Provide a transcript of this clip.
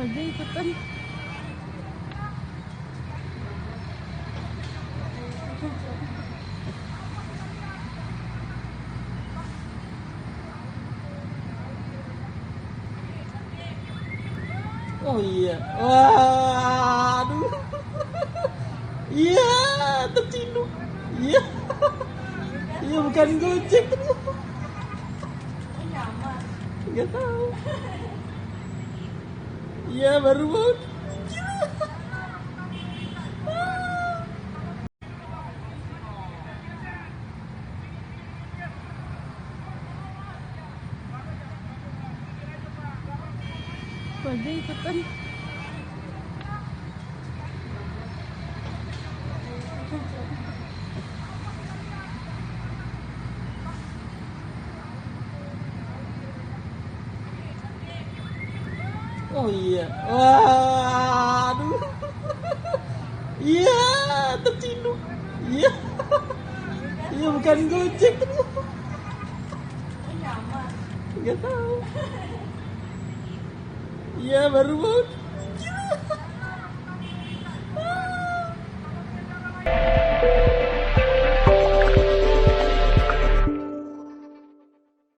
aja ikutan. Oh iya, waduh, iya terciduk, iya, iya bukan Gojek, nggak tahu, iya baru banget. Aku aja ikutan. Oh iya, waduh, iya terciduk, iya, iya bukan Gojek, nggak tahu, iya baru banget.